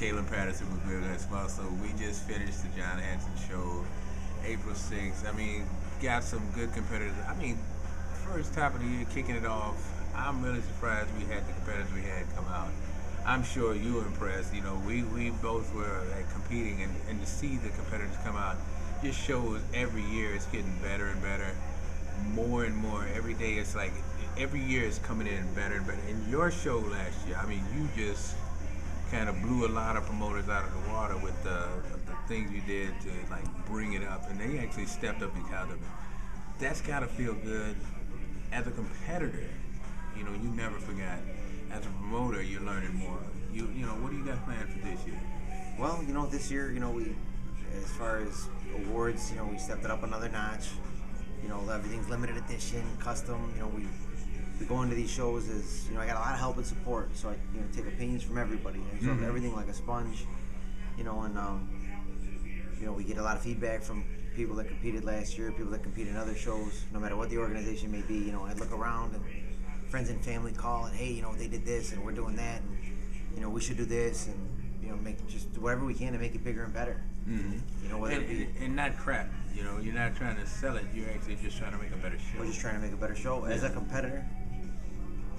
Kalen Patterson with Bill as well. So we just finished the John Hansen show, April 6th. I mean, got some good competitors. I mean, first top of the year, kicking it off. I'm really surprised we had the competitors we had come out. I'm sure you were impressed. You know, we both were competing, and to see the competitors come out just shows every year it's getting better and better, more and more. Every day it's like, every year it's coming in better and better. In your show last year, I mean, you just kind of blew a lot of promoters out of the water with the things you did to like bring it up, and they actually stepped up because of it. That's gotta feel good as a competitor. You know, you never forgot. As a promoter, you're learning more. You know, what do you got planned for this year? Well, you know, this year, you know, we, as far as awards, you know, we stepped it up another notch. You know, everything's limited edition, custom. You know, we go into these shows as, you know, I got a lot of help and support, so I, you know, take opinions from everybody. I absorb everything like a sponge. You know, and you know, we get a lot of feedback from people that competed last year, people that compete in other shows, no matter what the organization may be. You know, I look around and friends and family call and, hey, you know, they did this and we're doing that, and you know, we should do this, and you know, make just do whatever we can to make it bigger and better. You know, whether it be, and not crap. You know, you're not trying to sell it. You're actually just trying to make a better show. we're just trying to make a better show. As a competitor,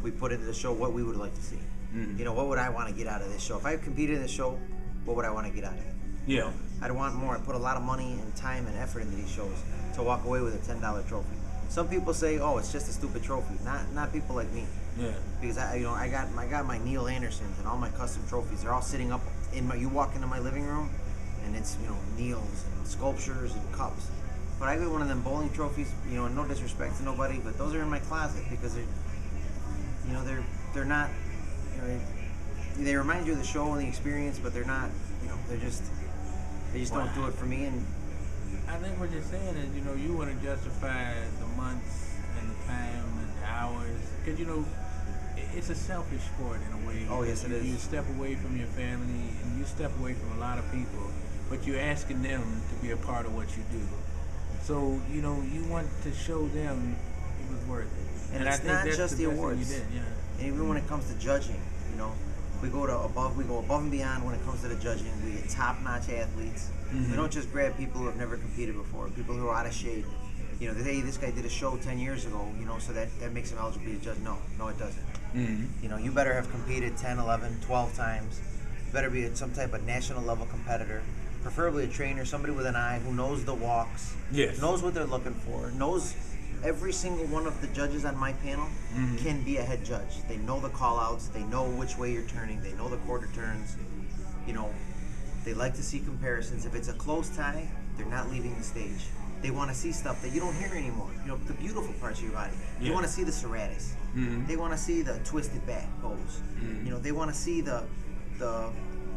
we put into the show what we would like to see. You know, what would I want to get out of this show? If I competed in this show, what would I want to get out of it? Yeah. You know, I'd want more. I put a lot of money and time and effort into these shows to walk away with a $10 trophy. Some people say, "Oh, it's just a stupid trophy." Not people like me. Yeah. Because I got my Neil Andersons and all my custom trophies. They're all sitting up in my. You walk into my living room, and it's, you know, Neils and sculptures and cups. But I got one of them bowling trophies. You know, and no disrespect to nobody, but those are in my closet because they're, you know, they're not. You know, they remind you of the show and the experience, but they're not. You know, they just don't do it for me. And I think what you're saying is, you know, you want to justify the months and the time and the hours, because, you know, it's a selfish sport in a way. Oh, yes, it is. You step away from your family and you step away from a lot of people, but you're asking them to be a part of what you do. So, you know, you want to show them it was worth it. And I it's think not that's just the best thing awards. you did, yeah. And even when it comes to judging, you know, we go above and beyond when it comes to the judging. We get top-notch athletes. We don't just grab people who have never competed before, people who are out of shape. You know, hey, this guy did a show 10 years ago, you know, so that makes him eligible to judge. No, it doesn't. You know, you better have competed 10, 11, 12 times. You better be some type of national level competitor, preferably a trainer, somebody with an eye who knows the walks, knows what they're looking for, knows every single one of the judges on my panel can be a head judge. They know the call-outs. They know which way you're turning. They know the quarter turns. You know, they like to see comparisons. If it's a close tie, they're not leaving the stage. They want to see stuff that you don't hear anymore. You know, the beautiful parts of your body. They want to see the serratus. They want to see the twisted back pose. You know, they want to see the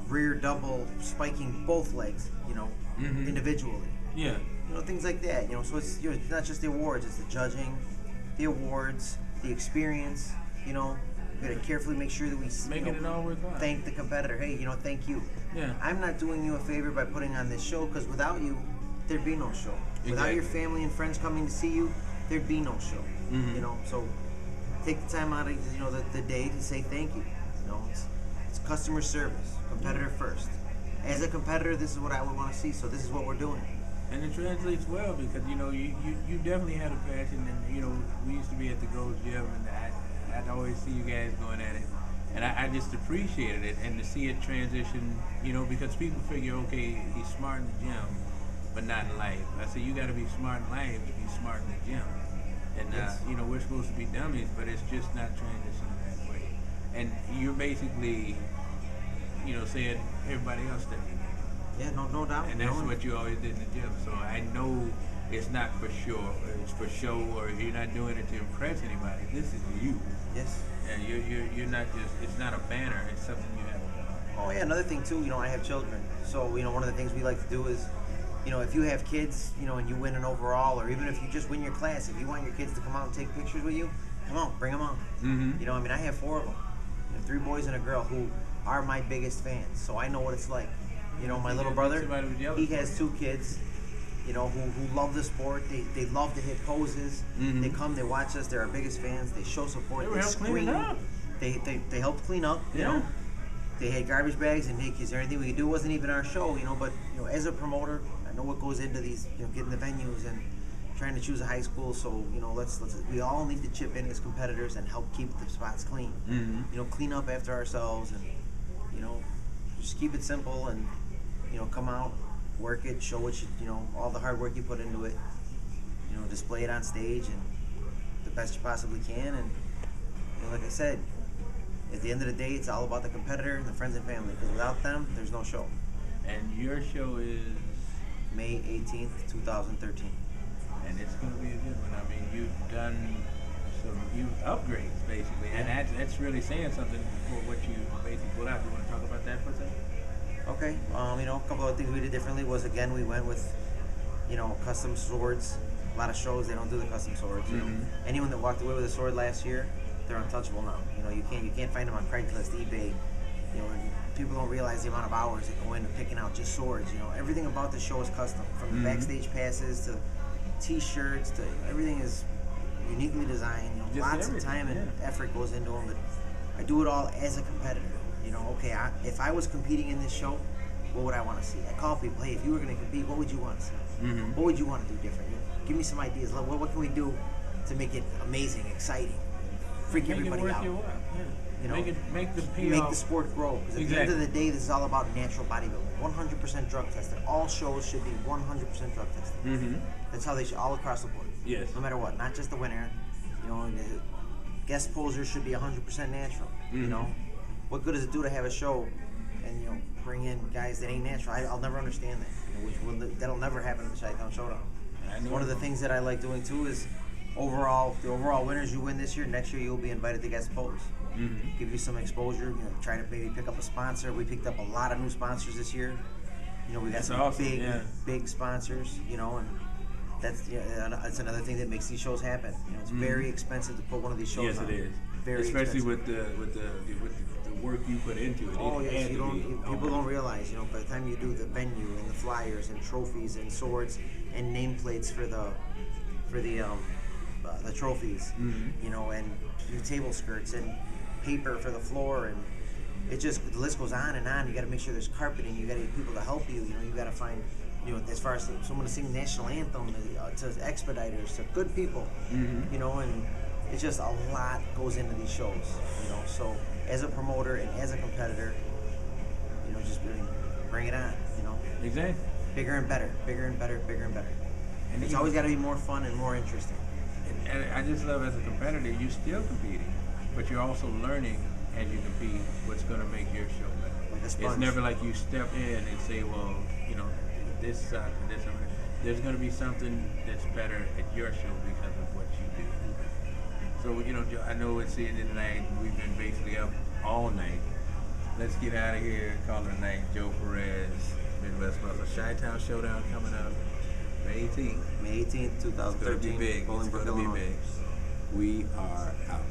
rear double spiking both legs, you know, individually. Yeah. You know, things like that. You know, so it's, you know, it's not just the awards, it's the judging, the awards, the experience. You know, we gotta carefully make sure that we Making it all worthwhile. thank the competitor. Hey, you know, thank you. Yeah. I'm not doing you a favor by putting on this show, because without you, there'd be no show. Without your family and friends coming to see you, there'd be no show. You know, so take the time out of, you know, the day to say thank you. You know, it's customer service, competitor first. As a competitor, this is what I would want to see. So this is what we're doing. And it translates well because, you know, you definitely had a passion, and, you know, we used to be at the Gold's Gym, and I'd always see you guys going at it, and I just appreciated it, and to see it transition, you know, because people figure, okay, he's smart in the gym, but not in life. I said, you got to be smart in life to be smart in the gym, and you know, we're supposed to be dummies, but it's just not transitioning that way, and you're basically, you know, saying everybody else did it. Yeah, no doubt. And that's what you always did in the gym. So I know it's not for sure. It's for show, or you're not doing it to impress anybody. This is you. Yes. And you're not just. It's not a banner. It's something you have. Oh yeah, another thing too. You know, I have children, so you know, one of the things we like to do is, you know, if you have kids, you know, and you win an overall, or even if you just win your class, if you want your kids to come out and take pictures with you, come on, bring them on. You know, I mean, I have 4 of them, you know, 3 boys and a girl who are my biggest fans, so I know what it's like. You know, my little brother, he has 2 kids, you know, who love the sport. They love to hit poses. They come, they watch us. They're our biggest fans. They show support. They help clean it up. They help clean up, you know. they had garbage bags and, hey, is there anything we could do? It wasn't even our show, you know, but, you know, as a promoter, I know what goes into these, you know, getting the venues and trying to choose a high school. So, you know, let's we all need to chip in as competitors and help keep the spots clean. You know, clean up after ourselves and, you know, just keep it simple and, you know, come out, work it, show what you know, all the hard work you put into it, you know, display it on stage and the best you possibly can. And, you know, like I said, at the end of the day, it's all about the competitor and the friends and family, because without them, there's no show. And your show is May 18th, 2013. And it's going to be a good one. I mean, you've done some upgrades, basically. And that's really saying something for what you basically put out. You want to talk about that for a second? Okay. You know, a couple of things we did differently was, again, we went with, you know, custom swords. A lot of shows, they don't do the custom swords. You know, anyone that walked away with a sword last year, they're untouchable now. You know, you can't find them on Craigslist, eBay. You know, and people don't realize the amount of hours that go into picking out just swords. You know, everything about the show is custom, from the backstage passes to T-shirts to everything is uniquely designed. You know, lots of time and effort goes into them, but I do it all as a competitor. You know, okay, if I was competing in this show, what would I want to see? I call people, hey, if you were going to compete, what would you want to see? What would you want to do different? You know, give me some ideas. What can we do to make it amazing, exciting, freak everybody out? You know, make the sport grow. Because at the end of the day, this is all about natural bodybuilding. 100% drug tested. All shows should be 100% drug tested. That's how they should, all across the board. Yes. No matter what, not just the winner. You know, and the guest posers should be 100% natural. You know, what good does it do to have a show and, you know, bring in guys that ain't natural? I'll never understand that. You know, that'll never happen at the ChiTown Showdown. One of the things that I like doing too is the overall winners you win this year, next year you'll be invited to guest pose. Give you some exposure. You know, try to maybe pick up a sponsor. We picked up a lot of new sponsors this year. You know, we got some awesome, big sponsors. You know, and that's another thing that makes these shows happen. You know, it's very expensive to put one of these shows on. Yes, it is. Very especially expensive. with the work you put into it. Oh yes, people don't realize. You know, by the time you do the venue and the flyers and trophies and swords and nameplates for the trophies, you know, and table skirts and paper for the floor, and it just, the list goes on and on. You got to make sure there's carpeting. You got to get people to help you. You know, you got to find, you know, as far as someone to sing the national anthem, to expediters, to good people, you know, and it's just a lot goes into these shows, you know. So as a promoter and as a competitor, you know, just bring it on, you know. Exactly. Bigger and better, bigger and better, bigger and better. And it's always got to be more fun and more interesting. And I just love, as a competitor, you're still competing, but you're also learning as you compete what's going to make your show better. Like a sponge. It's never like you step in and say, well, you know, this side, this side. There's going to be something that's better at your show because of what you do. So, you know, I know it's the end of the night. We've been basically up all night. Let's get out of here and call it a night. Joe Perez, Midwest Muscle. ChiTown Showdown coming up May 18th. May 18th, 2013. It's going to be big. Bolingbrook, Illinois. We are out.